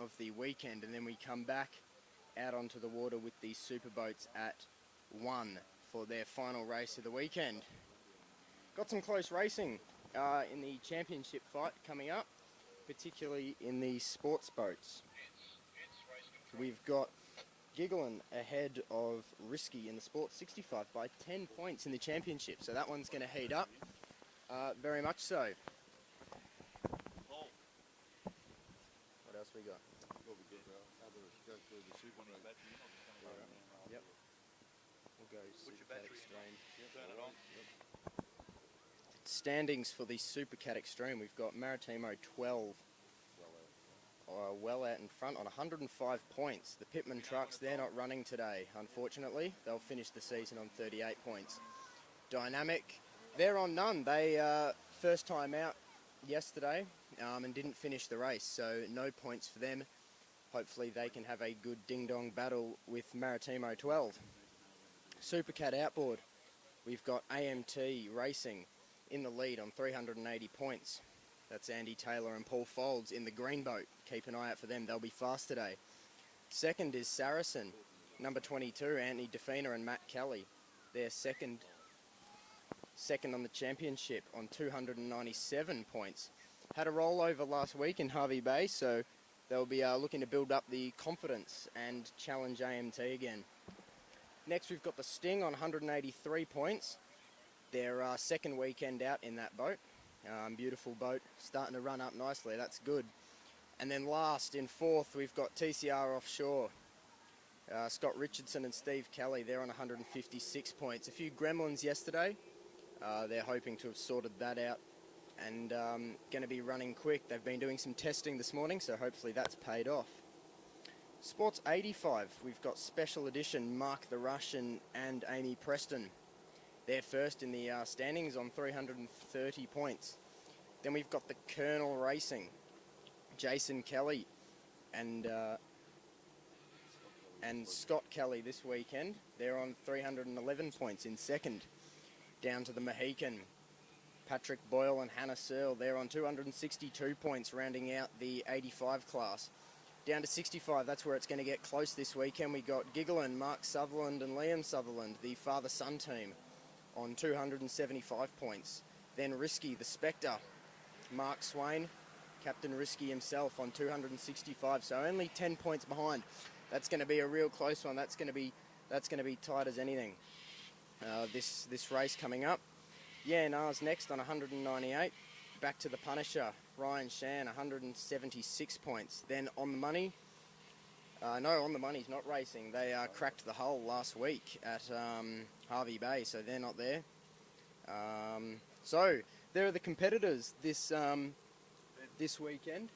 of the weekend, and then we come back out onto the water with the super boats at 1 for their final race of the weekend. Got some close racing in the championship fight coming up, particularly in the sports boats. We've got Giggling ahead of Risky in the Sports 65 by 10 points in the championship, so that one's going to heat up very much so. What else we got? Yep. We'll go Supercat Extreme. Standings for the Supercat Extreme. We've got Maritimo 12. Well out in front on 105 points. The Pitman trucks, they're not running today, unfortunately. They'll finish the season on 38 points. Dynamic, they're on none. They first time out yesterday and didn't finish the race, so no points for them. Hopefully they can have a good ding-dong battle with Maritimo 12. Supercat Outboard, we've got AMT Racing in the lead on 380 points. That's Andy Taylor and Paul Folds in the green boat. Keep an eye out for them. They'll be fast today. Second is Saracen. Number 22, Anthony Defina and Matt Kelly. They're second on the championship on 297 points. Had a rollover last week in Harvey Bay, so they'll be looking to build up the confidence and challenge AMT again. Next, we've got the Sting on 183 points. Their second weekend out in that boat. Beautiful boat, starting to run up nicely, that's good. And then last, in fourth, we've got TCR Offshore. Scott Richardson and Steve Kelly, they're on 156 points. A few gremlins yesterday. They're hoping to have sorted that out and going to be running quick. They've been doing some testing this morning, so hopefully that's paid off. Sports 85, we've got Special Edition, Mark the Russian and Amy Preston. They're first in the standings on 330 points. Then we've got the Colonel Racing, Jason Kelly and Scott Kelly this weekend. They're on 311 points in second. Down to the Mohican, Patrick Boyle and Hannah Searle. They're on 262 points, rounding out the 85 class. Down to 65, that's where it's going to get close this weekend. We got Giggling, Mark Sutherland and Liam Sutherland, the father-son team, on 275 points. Then Risky, the Spectre, Mark Swain, Captain Risky himself on 265, so only 10 points behind. That's going to be a real close one. That's going to be tight as anything. This race coming up. Yeah, Nars next on 198. Back to the Punisher, Ryan Shan, 176 points. Then On the Money. No, On the Money's not racing. They cracked the hull last week at Harvey Bay, so they're not there. So there are the competitors this weekend.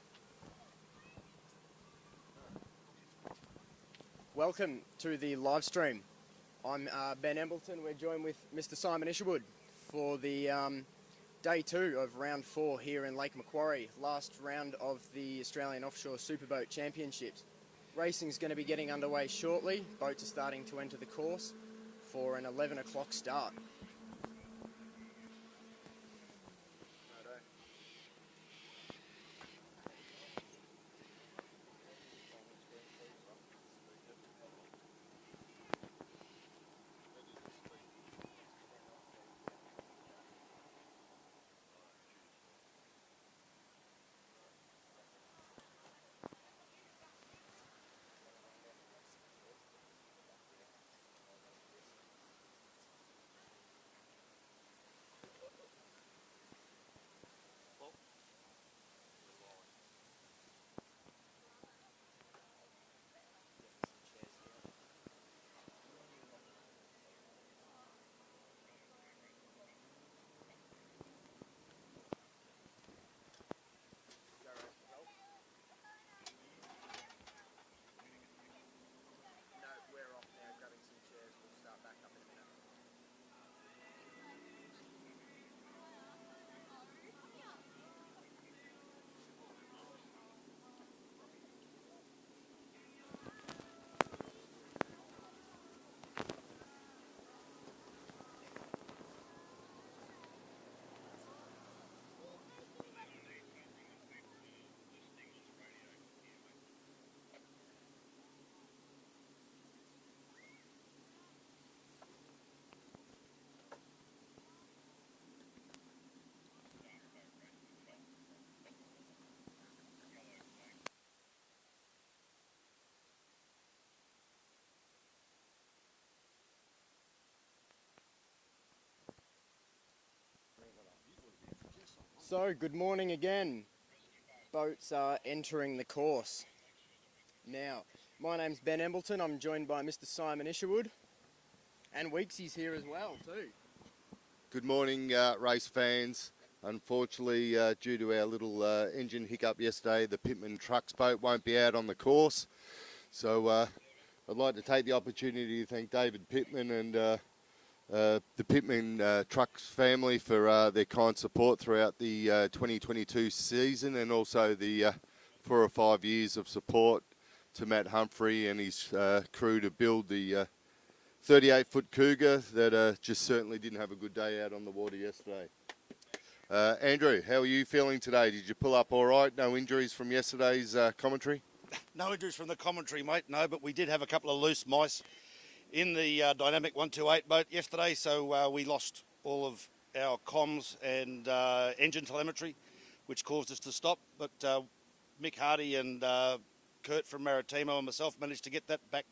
Welcome to the live stream. I'm Ben Embleton. We're joined with Mr. Simon Isherwood for the day 2 of round 4 here in Lake Macquarie. Last round of the Australian Offshore Superboat Championships. Racing's going to be getting underway shortly. Boats are starting to enter the course for an 11 o'clock start. So, good morning again. Boats are entering the course. Now, my name's Ben Embleton. I'm joined by Mr. Simon Isherwood. And Weeksy's here as well, too. Good morning, race fans. Unfortunately, due to our little engine hiccup yesterday, the Pitman Trucks boat won't be out on the course. So I'd like to take the opportunity to thank David Pitman and the Pitman Trucks family for their kind support throughout the 2022 season, and also the 4 or 5 years of support to Matt Humphrey and his crew to build the 38-foot Cougar that just certainly didn't have a good day out on the water yesterday. Andrew, how are you feeling today? Did you pull up all right? No injuries from yesterday's commentary? No injuries from the commentary, mate, no, but we did have a couple of loose mice in the Dynamic 128 boat yesterday, so we lost all of our comms and engine telemetry, which caused us to stop. But Mick Hardy and Kurt from Maritimo and myself managed to get that back.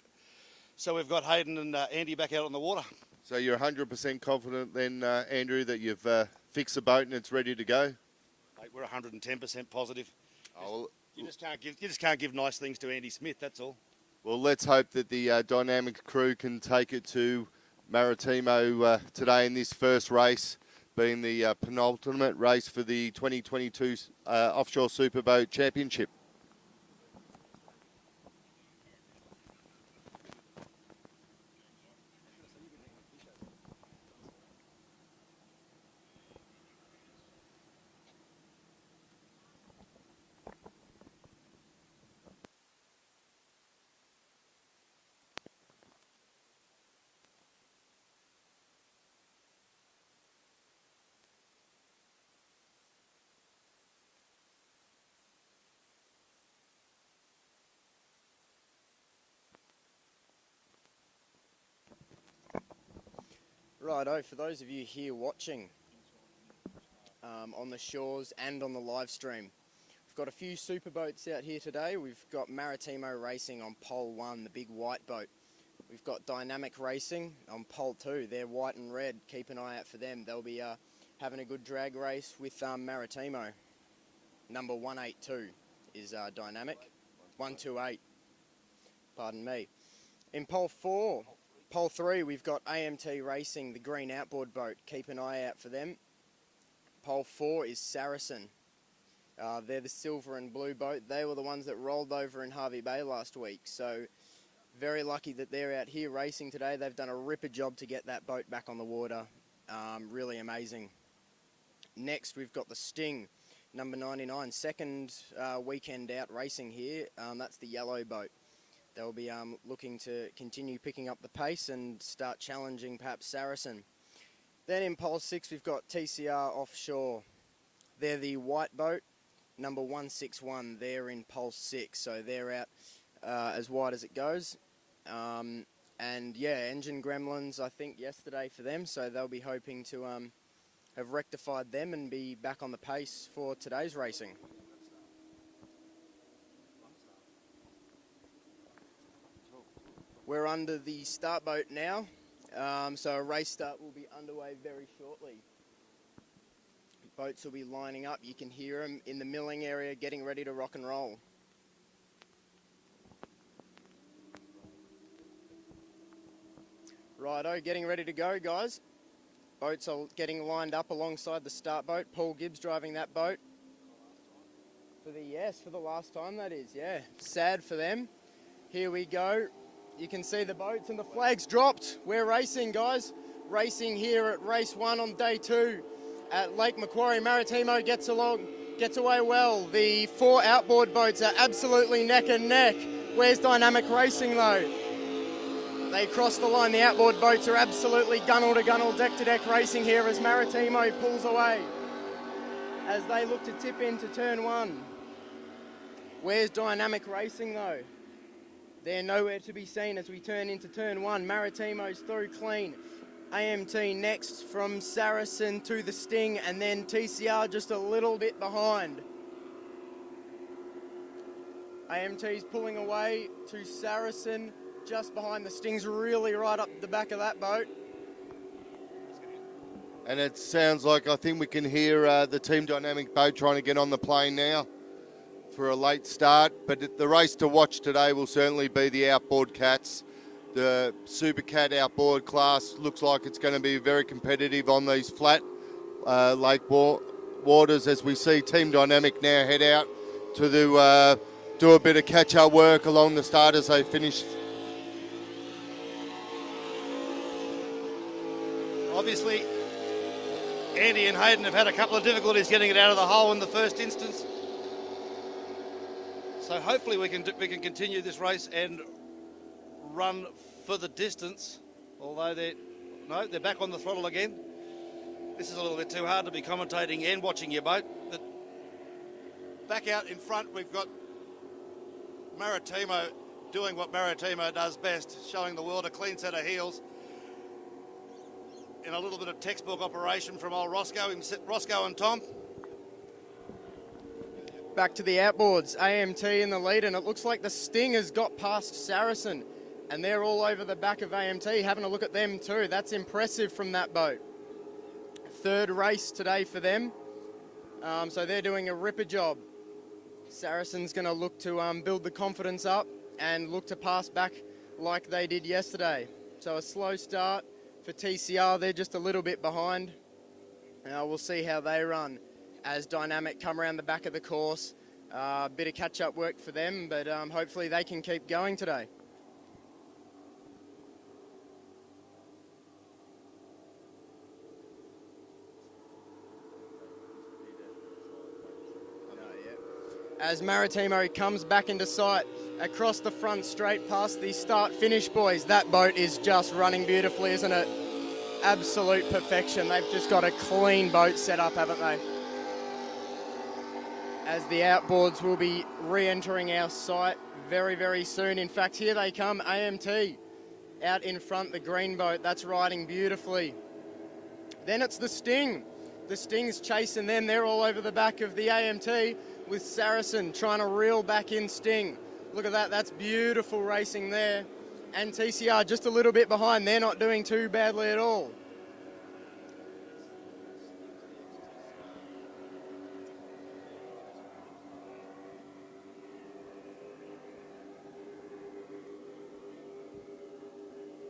So we've got Hayden and Andy back out on the water. So you're 100% confident then, Andrew, that you've fixed the boat and it's ready to go? Mate, we're 110% positive. Oh, You just can't give nice things to Andy Smith, that's all. well, let's hope that the Dynamic crew can take it to Maritimo today in this first race, being the penultimate race for the 2022 Offshore Superboat Championship. Righto, for those of you here watching on the shores and on the live stream, we've got a few super boats out here today. We've got Maritimo Racing on pole 1, the big white boat. We've got Dynamic Racing on pole 2. They're white and red. Keep an eye out for them. They'll be having a good drag race with Maritimo. Number 182 is Dynamic. 128, pardon me. In pole 4, pole 3, we've got AMT Racing, the green outboard boat. Keep an eye out for them. Pole 4 is Saracen. They're the silver and blue boat. They were the ones that rolled over in Harvey Bay last week. So very lucky that they're out here racing today. They've done a ripper job to get that boat back on the water. Really amazing. Next, we've got the Sting, number 99, second weekend out racing here. That's the yellow boat. They'll be looking to continue picking up the pace and start challenging perhaps Saracen. Then in pole 6, we've got TCR Offshore. They're the white boat, number 161. They're in pole 6, so they're out as wide as it goes. And yeah, engine gremlins, I think, yesterday for them, so they'll be hoping to have rectified them and be back on the pace for today's racing. We're under the start boat now, so a race start will be underway very shortly. Boats will be lining up. You can hear them in the milling area getting ready to rock and roll. Righto, getting ready to go, guys. Boats are getting lined up alongside the start boat. Paul Gibbs driving that boat. For the last time, that is, yeah. Sad for them. Here we go. You can see the boats and the flags dropped. We're racing, guys. Racing here at race 1 on day 2 at Lake Macquarie. Maritimo gets away well. The 4 outboard boats are absolutely neck and neck. Where's Dynamic Racing though? They cross the line. The outboard boats are absolutely gunnel to gunnel, deck to deck racing here as Maritimo pulls away as they look to tip into turn 1. Where's Dynamic Racing though? They're nowhere to be seen as we turn into turn 1. Maritimo's through clean. AMT next from Saracen to the Sting, and then TCR just a little bit behind. AMT's pulling away to Saracen just behind. The Sting's really right up the back of that boat. And it sounds like I think we can hear the Team Dynamic boat trying to get on the plane now for a late start. But the race to watch today will certainly be the outboard cats. The Super Cat outboard class looks like it's going to be very competitive on these flat lake waters, as we see Team Dynamic now head out to do a bit of catch-up work along the start as they finish. Obviously, Andy and Hayden have had a couple of difficulties getting it out of the hole in the first instance. So hopefully we can continue this race and run for the distance. Although they're back on the throttle again. This is a little bit too hard to be commentating and watching your boat. But back out in front, we've got Maritimo doing what Maritimo does best, showing the world a clean set of heels. In a little bit of textbook operation from old Roscoe and Tom. Back to the outboards, AMT in the lead, and it looks like the Sting has got past Saracen, and they're all over the back of AMT, having a look at them too. That's impressive from that boat. Third race today for them, so they're doing a ripper job. Saracen's going to look to build the confidence up and look to pass back like they did yesterday. So a slow start for TCR, they're just a little bit behind. Now we'll see how they run as Dynamic come around the back of the course. A bit of catch-up work for them, but hopefully they can keep going today. As Maritimo comes back into sight across the front straight past the start-finish boys. That boat is just running beautifully, isn't it? Absolute perfection. They've just got a clean boat set up, haven't they? As the outboards will be re-entering our site very, very soon. In fact, here they come, AMT out in front, the green boat. That's riding beautifully. Then it's the Sting. The Sting's chasing them. They're all over the back of the AMT with Saracen trying to reel back in Sting. Look at that, that's beautiful racing there. And TCR just a little bit behind. They're not doing too badly at all.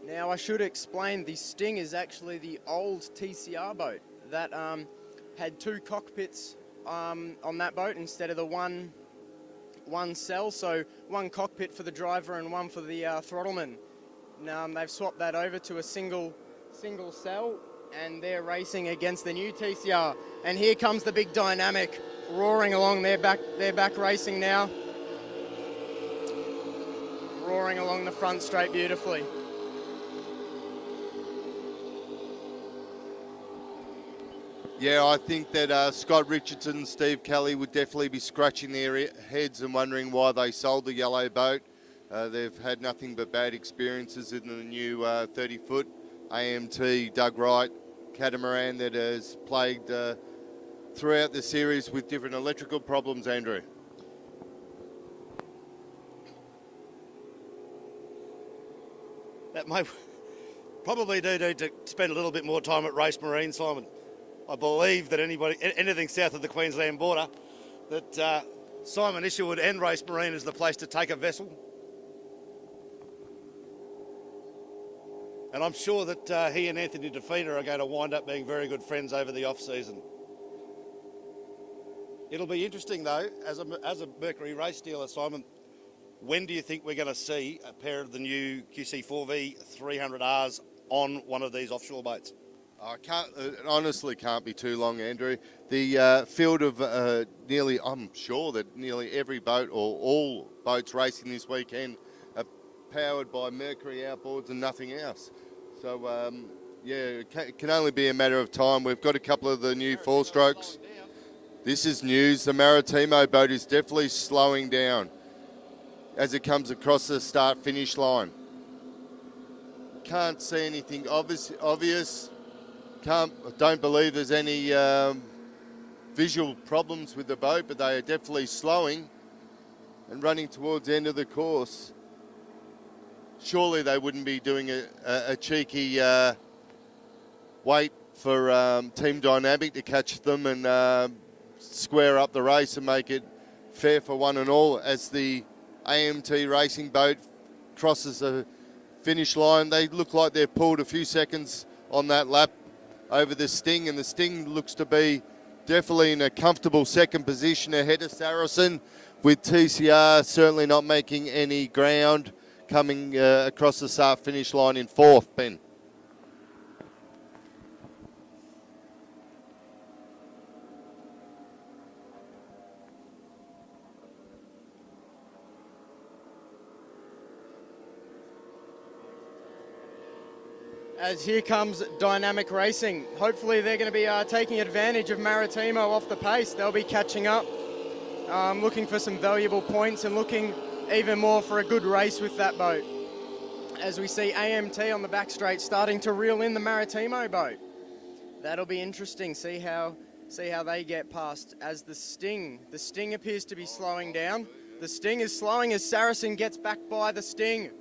Now I should explain, the Sting is actually the old TCR boat that had two cockpits on that boat instead of the one cell, so one cockpit for the driver and one for the throttleman. Now they've swapped that over to a single cell, and they're racing against the new TCR. And here comes the big Dynamic roaring along. They're back racing now, roaring along the front straight beautifully. Yeah, I think that Scott Richardson and Steve Kelly would definitely be scratching their heads and wondering why they sold the yellow boat. They've had nothing but bad experiences in the new 30-foot AMT Doug Wright catamaran that has plagued throughout the series with different electrical problems, Andrew. That might probably do to spend a little bit more time at Race Marine, Simon. I believe that anything south of the Queensland border, that Simon Isherwood and Race Marine is the place to take a vessel. And I'm sure that he and Anthony DeFina are going to wind up being very good friends over the off-season. It'll be interesting, though, as a Mercury race dealer, Simon, when do you think we're going to see a pair of the new QC4V 300Rs on one of these offshore boats? It honestly can't be too long, Andrew. The field of I'm sure that nearly every boat or all boats racing this weekend are powered by Mercury outboards and nothing else. So, yeah, it can only be a matter of time. We've got a couple of the new four-strokes. This is news. The Maritimo boat is definitely slowing down as it comes across the start-finish line. Can't see anything obvious. Don't believe there's any visual problems with the boat, but they are definitely slowing and running towards the end of the course. Surely they wouldn't be doing a cheeky wait for Team Dynamic to catch them and square up the race and make it fair for one and all. As the AMT racing boat crosses the finish line, they look like they've pulled a few seconds on that lap over the Sting, and the Sting looks to be definitely in a comfortable second position ahead of Saracen, with TCR certainly not making any ground, coming across the start finish line in fourth, Ben. As here comes Dynamic Racing. Hopefully they're going to be taking advantage of Maritimo off the pace. They'll be catching up, looking for some valuable points and looking even more for a good race with that boat. As we see AMT on the back straight starting to reel in the Maritimo boat. That'll be interesting, see how they get past as the Sting appears to be slowing down. The Sting is slowing as Saracen gets back by the Sting.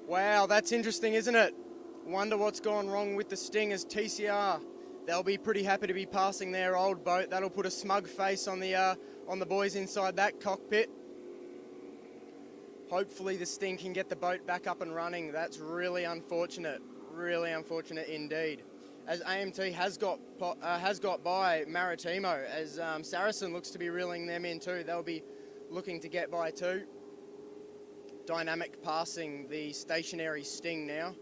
Wow, that's interesting, isn't it? Wonder what's gone wrong with the Sting as TCR. They'll be pretty happy to be passing their old boat. That'll put a smug face on the boys inside that cockpit. Hopefully the Sting can get the boat back up and running. That's really unfortunate indeed. As AMT has got by Maritimo, as Saracen looks to be reeling them in too. They'll be looking to get by too. Dynamic passing the stationary Sting now.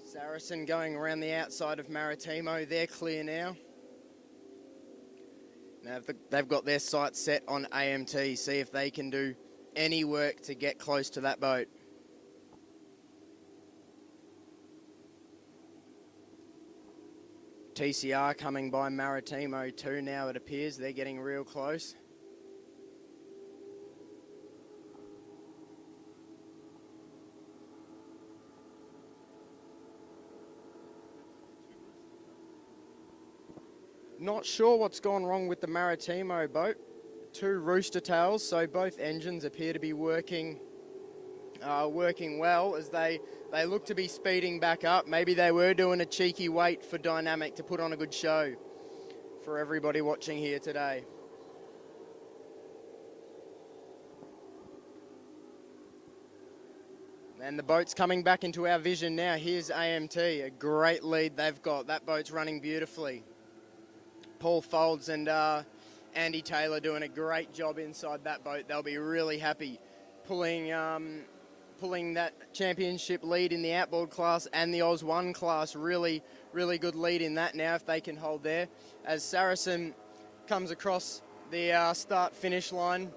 Saracen going around the outside of Maritimo. They're clear now. Now they've got their sights set on AMT. See if they can do any work to get close to that boat. TCR coming by Maritimo too now, it appears. They're getting real close. Not sure what's gone wrong with the Maritimo boat. Two rooster tails, so both engines appear to be working well as they look to be speeding back up. Maybe they were doing a cheeky wait for Dynamic to put on a good show for everybody watching here today. And the boat's coming back into our vision now. Here's AMT, a great lead they've got. That boat's running beautifully. Paul Folds and Andy Taylor doing a great job inside that boat. They'll be really happy pulling that championship lead in the outboard class and the Oz 1 class. Really good lead in that now if they can hold there. As Saracen comes across the start-finish line,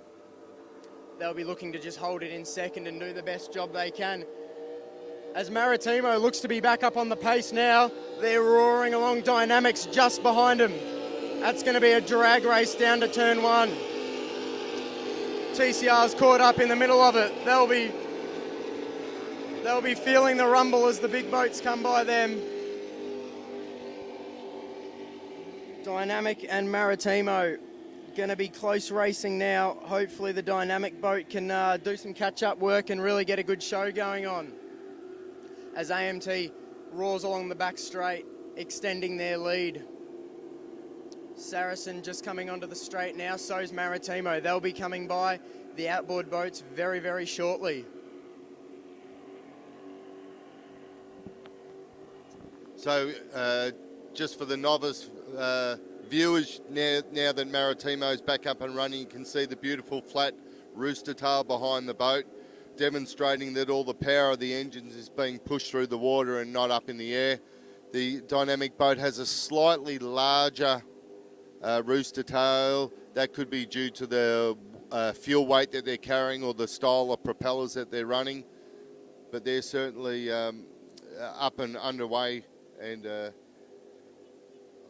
they'll be looking to just hold it in second and do the best job they can. As Maritimo looks to be back up on the pace now, they're roaring along. Dynamics just behind them. That's going to be a drag race down to turn one. TCR's caught up in the middle of it. They'll be feeling the rumble as the big boats come by them. Dynamic and Maritimo going to be close racing now. Hopefully the Dynamic boat can do some catch-up work and really get a good show going on. As AMT roars along the back straight, extending their lead. Saracen just coming onto the straight now, so's Maritimo. They'll be coming by the outboard boats very shortly. So just for the novice viewers, now that Maritimo's back up and running, you can see the beautiful flat rooster tail behind the boat, demonstrating that all the power of the engines is being pushed through the water and not up in the air. The Dynamic boat has a slightly larger rooster tail. That could be due to the fuel weight that they're carrying or the style of propellers that they're running, but they're certainly up and underway, and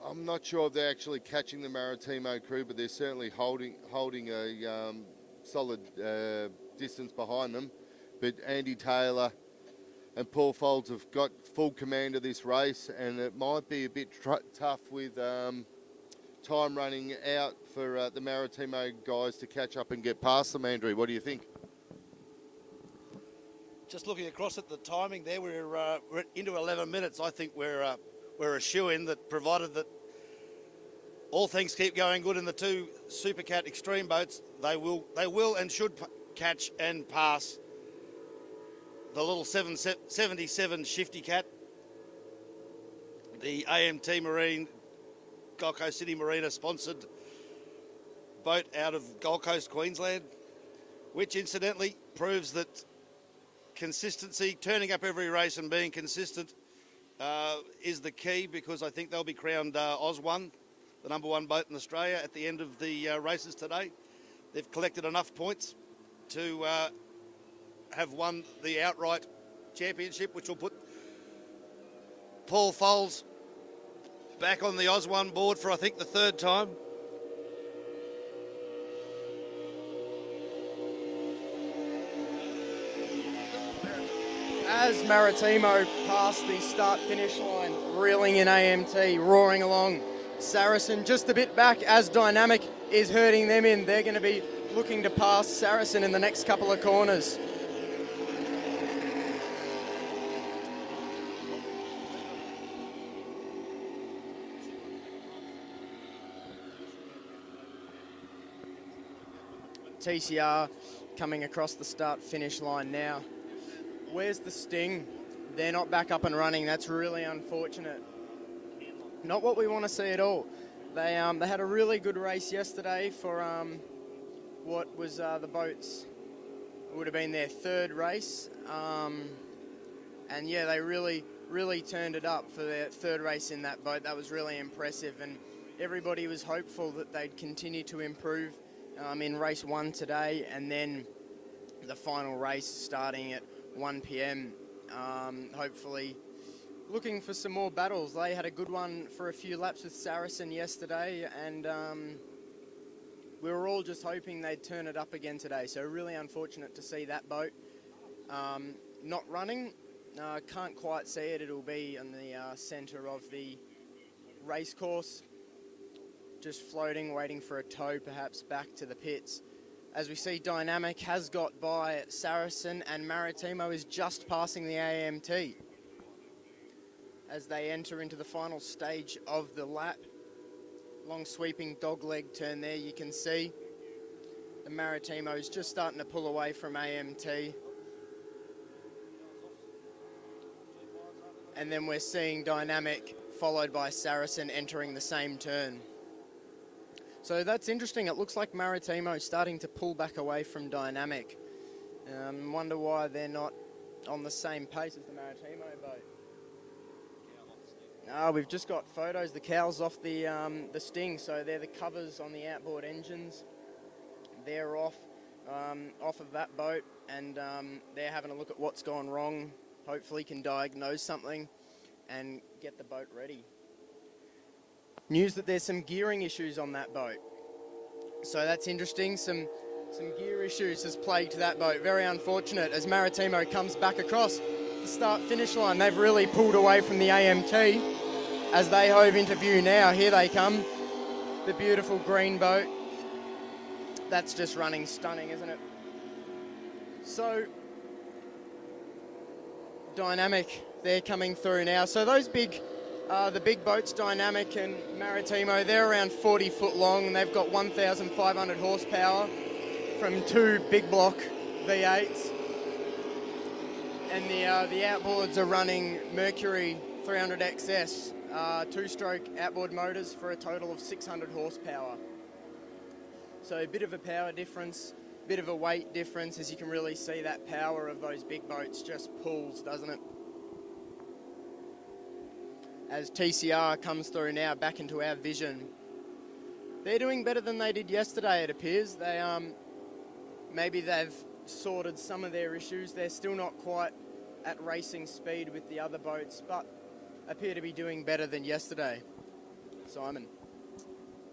I'm not sure if they're actually catching the Maritimo crew, but they're certainly holding a solid distance behind them. But Andy Taylor and Paul Folds have got full command of this race, and it might be a bit tough with time running out for the Maritimo guys to catch up and get past them, Andrew? What do you think? Just looking across at the timing there, we're into 11 minutes. I think we're a shoe-in, that provided that all things keep going good in the two Supercat Extreme boats, they will and should catch and pass the little 77 Shifty Cat, the AMT Marine, Gold Coast City Marina sponsored boat out of Gold Coast, Queensland, which incidentally proves that consistency, turning up every race and being consistent is the key, because I think they'll be crowned Oz1, the number one boat in Australia, at the end of the races today. They've collected enough points to have won the outright championship, which will put Paul Foles back on the Oz1 board for, I think, the third time. As Maritimo passed the start-finish line, reeling in AMT, roaring along. Saracen just a bit back as Dynamic is herding them in. They're going to be looking to pass Saracen in the next couple of corners. TCR coming across the start-finish line now. Where's the Sting? They're not back up and running. That's really unfortunate. Not what we want to see at all. They had a really good race yesterday for what was the boats. It would have been their third race. And yeah, they really turned it up for their third race in that boat. That was really impressive, and everybody was hopeful that they'd continue to improve in race 1 today, and then the final race starting at 1 p.m. Hopefully looking for some more battles. They had a good one for a few laps with Saracen yesterday, and we were all just hoping they'd turn it up again today. So really unfortunate to see that boat not running. Can't quite see it. It'll be in the centre of the race course, just floating, waiting for a tow perhaps back to the pits. As we see, Dynamic has got by Saracen, and Maritimo is just passing the AMT as they enter into the final stage of the lap. Long sweeping dogleg turn there, you can see. The Maritimo is just starting to pull away from AMT. And then we're seeing Dynamic followed by Saracen entering the same turn. So that's interesting. It looks like Maritimo is starting to pull back away from Dynamic. Wonder why they're not on the same pace as the Maritimo boat. We've just got photos. The cow's off the Sting, so they're the covers on the outboard engines. They're off of that boat, and they're having a look at what's gone wrong. Hopefully can diagnose something and get the boat ready. News that there's some gearing issues on that boat. So that's interesting. Some gear issues has plagued that boat. Very unfortunate as Maritimo comes back across the start-finish line. They've really pulled away from the AMT as they hove into view now. Here they come, the beautiful green boat. That's just running stunning, isn't it? So, Dynamic, they're coming through now. So those the big boats, Dynamic and Maritimo, they're around 40 foot long, and they've got 1,500 horsepower from 2 big block V8s. And the outboards are running Mercury 300XS, 2-stroke outboard motors for a total of 600 horsepower. So a bit of a power difference, bit of a weight difference, as you can really see that power of those big boats just pulls, doesn't it? As TCR comes through now back into our vision. They're doing better than they did yesterday, it appears. They maybe they've sorted some of their issues. They're still not quite at racing speed with the other boats, but appear to be doing better than yesterday. Simon.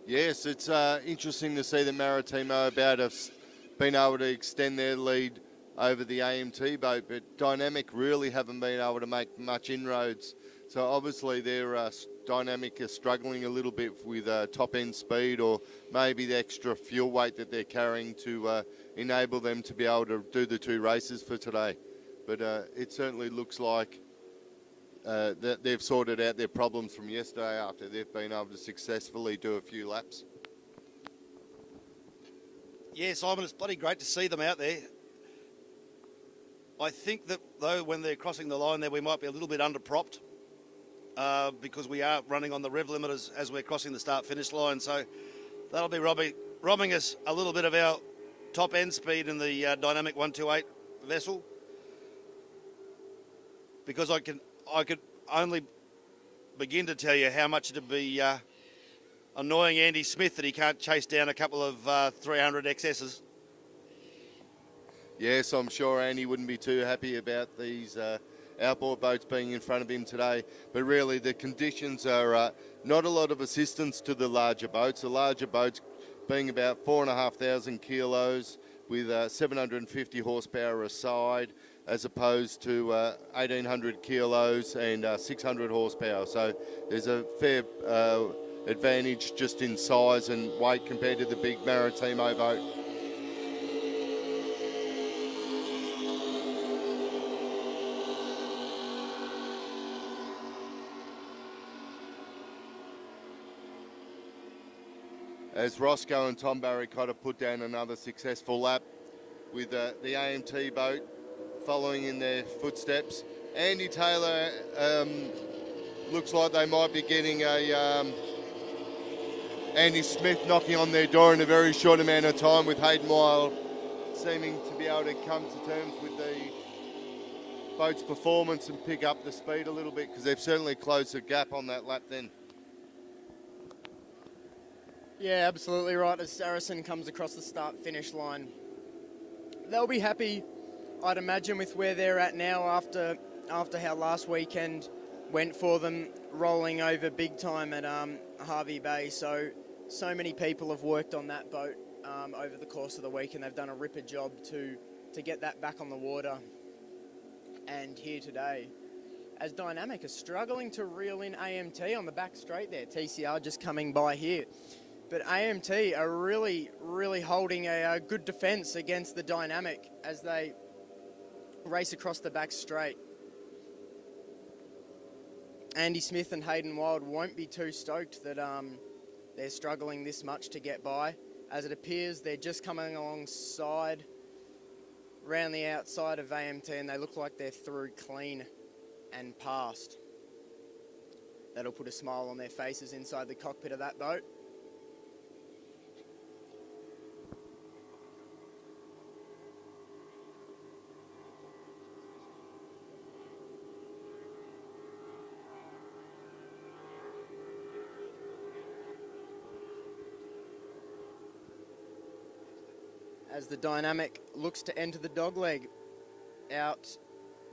Yes, it's interesting to see the Maritimo about us being able to extend their lead over the AMT boat, but Dynamic really haven't been able to make much inroads So obviously their Dynamic are struggling a little bit with top end speed, or maybe the extra fuel weight that they're carrying to enable them to be able to do the 2 races for today. But it certainly looks like that they've sorted out their problems from yesterday after they've been able to successfully do a few laps. Yeah, Simon, it's bloody great to see them out there. I think that, though, when they're crossing the line there, we might be a little bit underpropped because we are running on the rev limiters as we're crossing the start-finish line. So that'll be robbing us a little bit of our top-end speed in the Dynamic 128 vessel, because I could only begin to tell you how much it'd be annoying Andy Smith that he can't chase down a couple of 300 XSs. Yes, I'm sure Andy wouldn't be too happy about these outboard boats being in front of him today. But really, the conditions are not a lot of assistance to the larger boats. The larger boats being about 4,500 kilos with 750 horsepower a side, as opposed to 1,800 kilos and 600 horsepower. So there's a fair advantage just in size and weight compared to the big Maritimo boat. As Roscoe and Tom Barricotta put down another successful lap with the AMT boat following in their footsteps. Andy Taylor looks like they might be getting a Andy Smith knocking on their door in a very short amount of time, with Hayden Weil seeming to be able to come to terms with the boat's performance and pick up the speed a little bit, because they've certainly closed the gap on that lap then. Yeah, absolutely right. As Saracen comes across the start-finish line, they'll be happy, I'd imagine, with where they're at now after how last weekend went for them, rolling over big time at Harvey Bay. So many people have worked on that boat over the course of the week, and they've done a ripper job to get that back on the water. And here today, as Dynamic are struggling to reel in AMT on the back straight there, TCR just coming by here. But AMT are really, really holding a good defence against the Dynamic as they race across the back straight. Andy Smith and Hayden Wild won't be too stoked that they're struggling this much to get by, as it appears they're just coming alongside, round the outside of AMT, and they look like they're through clean and past. That'll put a smile on their faces inside the cockpit of that boat. As the Dynamic looks to enter the dogleg out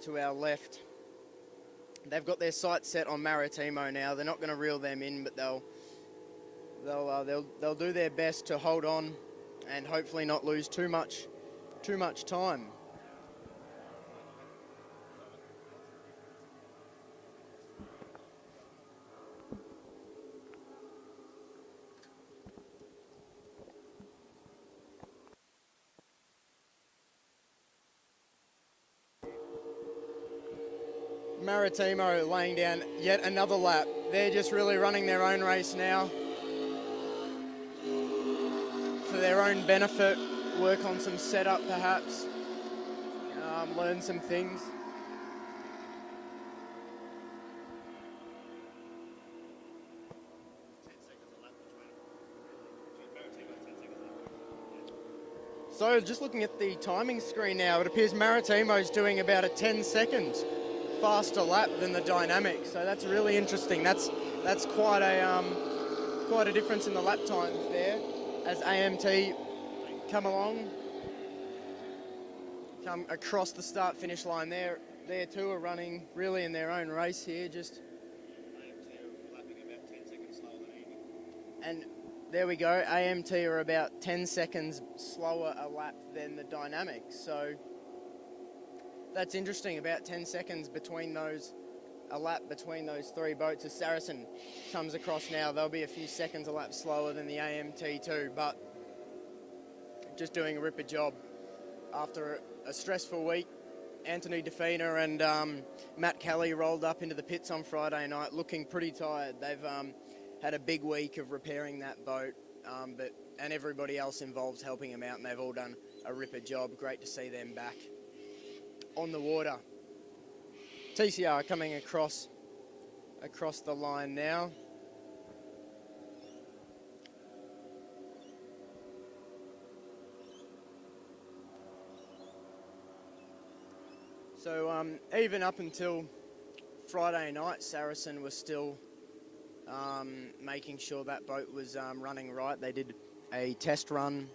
to our left. They've got their sights set on Maritimo now. They're not going to reel them in, but they'll do their best to hold on and hopefully not lose too much time. Maritimo laying down yet another lap. They're just really running their own race now for their own benefit, work on some setup perhaps, learn some things. So just looking at the timing screen now, it appears Maritimo's doing about a 10-second faster lap than the Dynamic, so that's really interesting. That's quite a difference in the lap times there as AMT come across the start finish line there. They too are running really in their own race here, just AMT are lapping about 10 seconds slower than Andy. and there we go. AMT are about 10 seconds slower a lap than the Dynamic, so that's interesting, about 10 seconds between those a lap between those three boats as Saracen comes across now. They'll be a few seconds a lap slower than the AMT too, but just doing a ripper job. After a stressful week, Anthony DeFina and Matt Kelly rolled up into the pits on Friday night looking pretty tired. They've had a big week of repairing that boat, and everybody else involved helping them out, and they've all done a ripper job. Great to see them back on the water. TCR coming across the line now. So even up until Friday night, Saracen was still making sure that boat was running right. They did a test run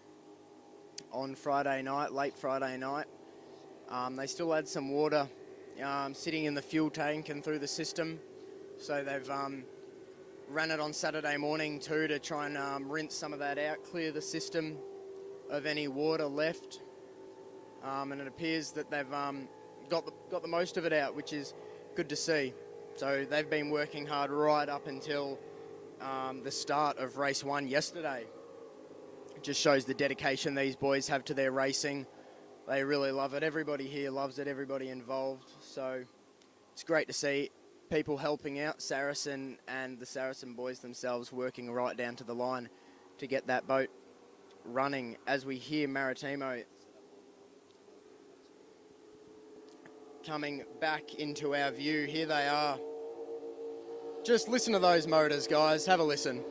on Friday night, late Friday night. They still had some water sitting in the fuel tank and through the system. So they've ran it on Saturday morning too to try and rinse some of that out, clear the system of any water left. And it appears that they've got the most of it out, which is good to see. So they've been working hard right up until the start of race 1 yesterday. It just shows the dedication these boys have to their racing. They really love it. Everybody here loves it, everybody involved. So it's great to see people helping out Saracen and the Saracen boys themselves working right down to the line to get that boat running. As we hear Maritimo coming back into our view, here they are. Just listen to those motors, guys. Have a listen.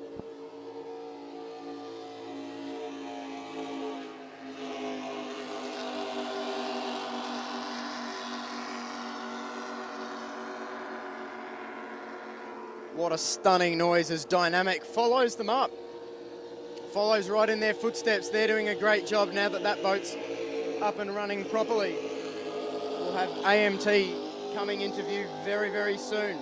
What a stunning noise as Dynamic follows them up. Follows right in their footsteps. They're doing a great job now that that boat's up and running properly. We'll have AMT coming into view very, very soon.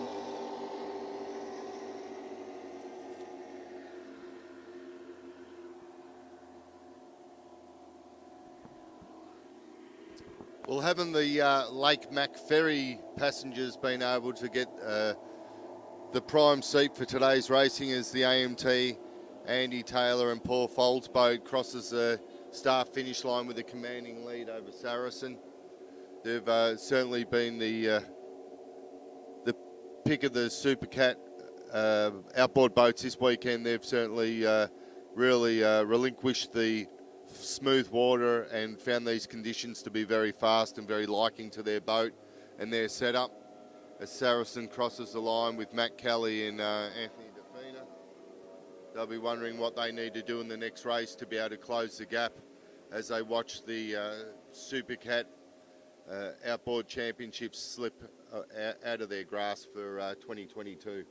Well, haven't the Lake Mac ferry passengers been able to get the prime seat for today's racing as the AMT, Andy Taylor and Paul Folds boat crosses the start finish line with a commanding lead over Saracen. They've certainly been the pick of the Super Cat outboard boats this weekend. They've certainly really relinquished the smooth water and found these conditions to be very fast and very liking to their boat and their setup. As Saracen crosses the line with Matt Kelly and Anthony DeFina, they'll be wondering what they need to do in the next race to be able to close the gap as they watch the Super Cat outboard championships slip out of their grasp for 2022.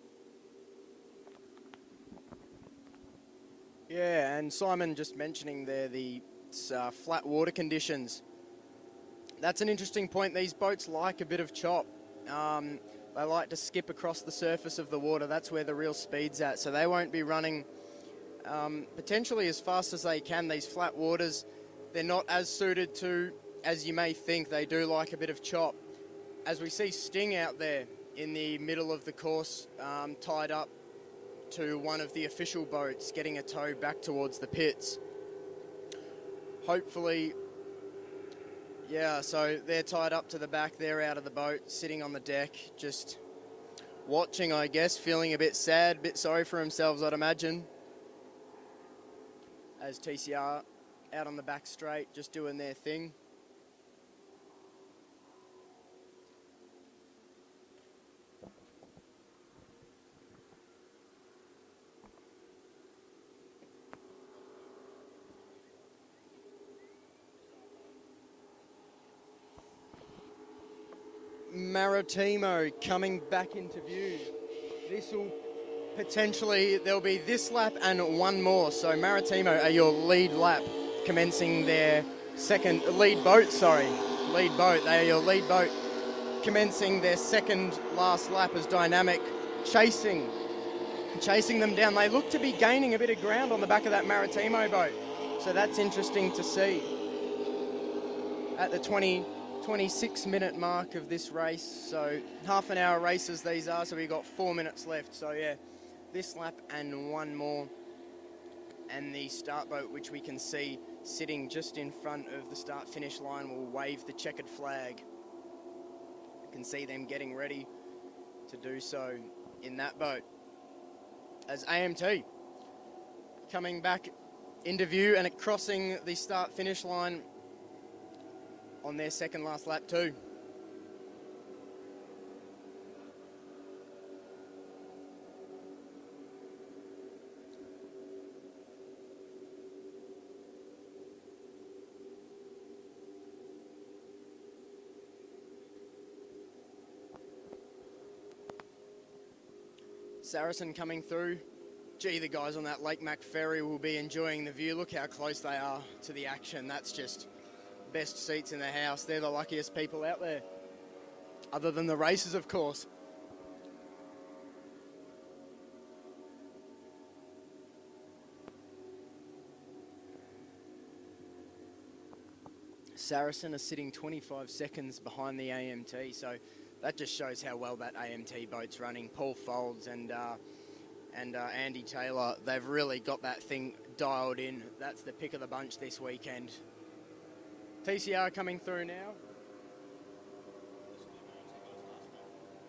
Yeah, and Simon just mentioning there the flat water conditions. That's an interesting point. These boats like a bit of chop. They like to skip across the surface of the water. That's where the real speed's at. So they won't be running potentially as fast as they can. These flat waters, they're not as suited to as you may think. They do like a bit of chop. As we see Sting out there in the middle of the course, tied up to one of the official boats, getting a tow back towards the pits. Hopefully, yeah, so they're tied up to the back, they're out of the boat, sitting on the deck, just watching, I guess, feeling a bit sad, a bit sorry for themselves, I'd imagine. As TCR out on the back straight, just doing their thing. Maritimo coming back into view. This will potentially, there'll be this lap and one more. So Maritimo are your lead lap, commencing their lead boat. They are your lead boat, commencing their second last lap as Dynamic chasing them down. They look to be gaining a bit of ground on the back of that Maritimo boat. So that's interesting to see. At the 20 26-minute mark of this race. So half an hour races these are, so we've got 4 minutes left. So yeah, this lap and one more. And the start boat, which we can see sitting just in front of the start-finish line, will wave the checkered flag. You can see them getting ready to do so in that boat. As AMT coming back into view and crossing the start-finish line on their second last lap too. Saracen coming through. Gee, the guys on that Lake Mac ferry will be enjoying the view. Look how close they are to the action. That's just best seats in the house. They're the luckiest people out there. Other than the races, of course. Saracen are sitting 25 seconds behind the AMT, so that just shows how well that AMT boat's running. Paul Folds and Andy Taylor, they've really got that thing dialed in. That's the pick of the bunch this weekend. TCR coming through now.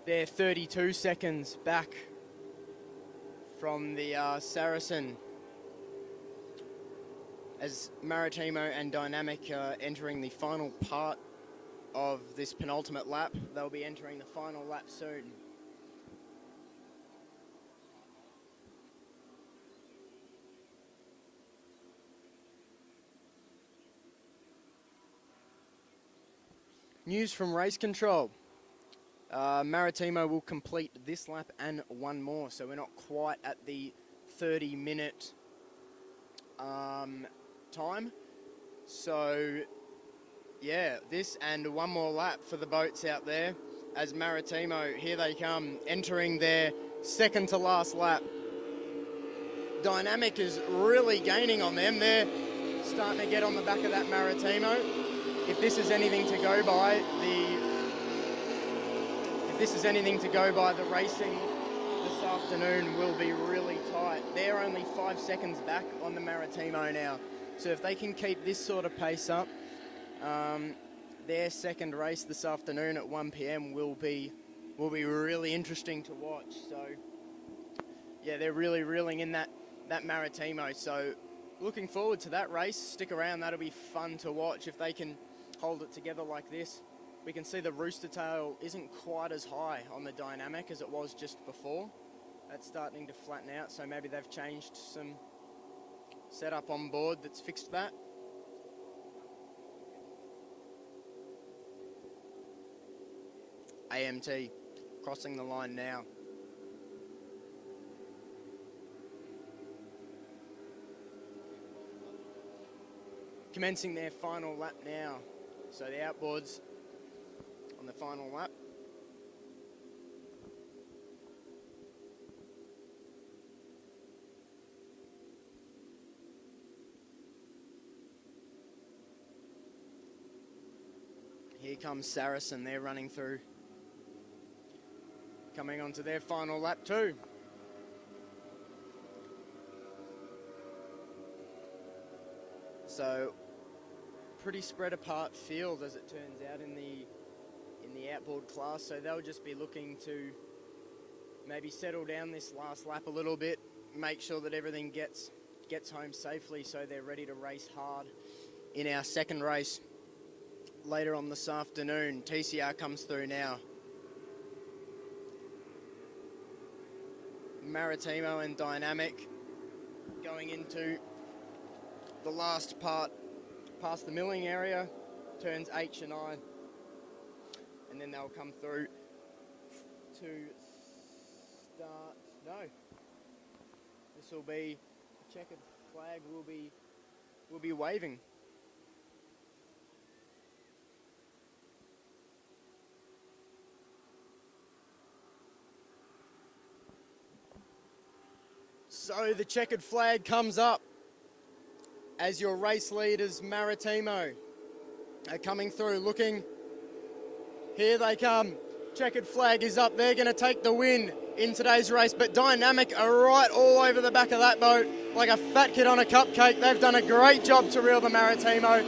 They're 32 seconds back from the Saracen, as Maritimo and Dynamic are entering the final part of this penultimate lap. They'll be entering the final lap soon. News from race control. Maritimo will complete this lap and one more, so we're not quite at the 30-minute time. So, yeah, this and one more lap for the boats out there. As Maritimo, here they come, entering their second to last lap. Dynamic is really gaining on them. They're starting to get on the back of that Maritimo. If this is anything to go by, the racing this afternoon will be really tight. They're only 5 seconds back on the Maritimo now. So if they can keep this sort of pace up, their second race this afternoon at 1 p.m. will be really interesting to watch. So yeah, they're really reeling in that Maritimo. So looking forward to that race. Stick around, that'll be fun to watch if they can hold it together like this. We can see the rooster tail isn't quite as high on the Dynamic as it was just before. That's starting to flatten out, so maybe they've changed some setup on board that's fixed that. AMT crossing the line now. Commencing their final lap now. So the outboards on the final lap. Here comes Saracen, they're running through. Coming onto their final lap too. So pretty spread apart field as it turns out in the outboard class, so they'll just be looking to maybe settle down this last lap a little bit, make sure that everything gets home safely so they're ready to race hard in our second race later on this afternoon. TCR comes through now. Maritimo and Dynamic going into the last part past the milling area, turns H and I, and then they'll come through to start. No, this will be the checkered flag. Will be waving. So the checkered flag comes up as your race leaders, Maritimo, are coming through, looking Here they come. Checkered flag is up. They're going to take the win in today's race, but Dynamic are right all over the back of that boat like a fat kid on a cupcake. They've done a great job to reel the Maritimo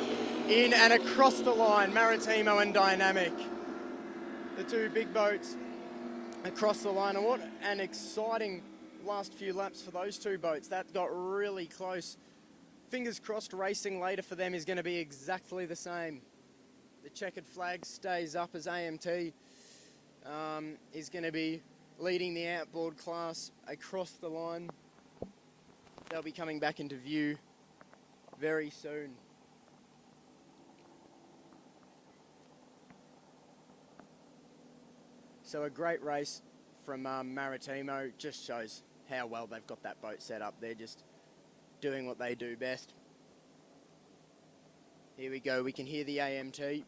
in and across the line. Maritimo and Dynamic, the two big boats across the line. And what an exciting last few laps for those two boats. That got really close. Fingers crossed racing later for them is going to be exactly the same. The checkered flag stays up as AMT is going to be leading the outboard class across the line. They'll be coming back into view very soon. So a great race from Maritimo. Just shows how well they've got that boat set up. They're just doing what they do best. Here we go. We can hear the AMT.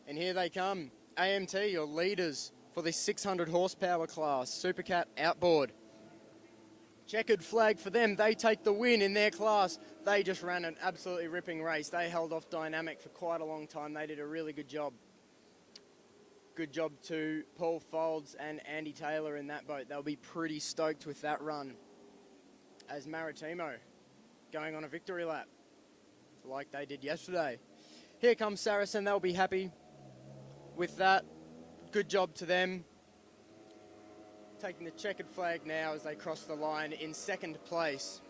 And here they come. AMT, your leaders for the 600 horsepower class. Supercat outboard. Checkered flag for them. They take the win in their class. They just ran an absolutely ripping race. They held off Dynamic for quite a long time. They did a really good job. Good job to Paul Folds and Andy Taylor in that boat. They'll be pretty stoked with that run. As Maritimo going on a victory lap like they did yesterday. Here comes Saracen. They'll be happy with that. Good job to them. Taking the checkered flag now as they cross the line in second place.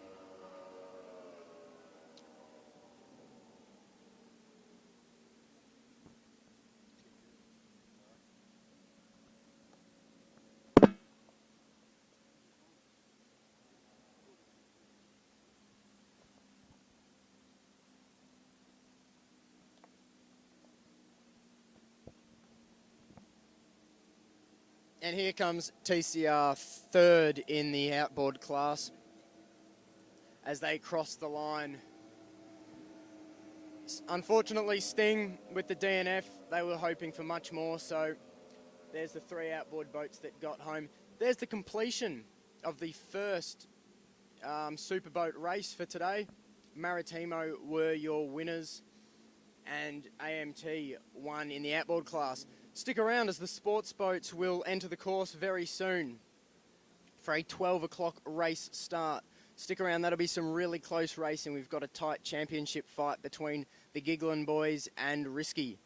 And here comes TCR third in the outboard class as they cross the line. Unfortunately, Sting with the DNF, they were hoping for much more, so there's the three outboard boats that got home. There's the completion of the first superboat race for today. Maritimo were your winners and AMT won in the outboard class. Stick around as the sports boats will enter the course very soon for a 12 o'clock race start. Stick around, that'll be some really close racing. We've got a tight championship fight between the Giggling boys and Risky.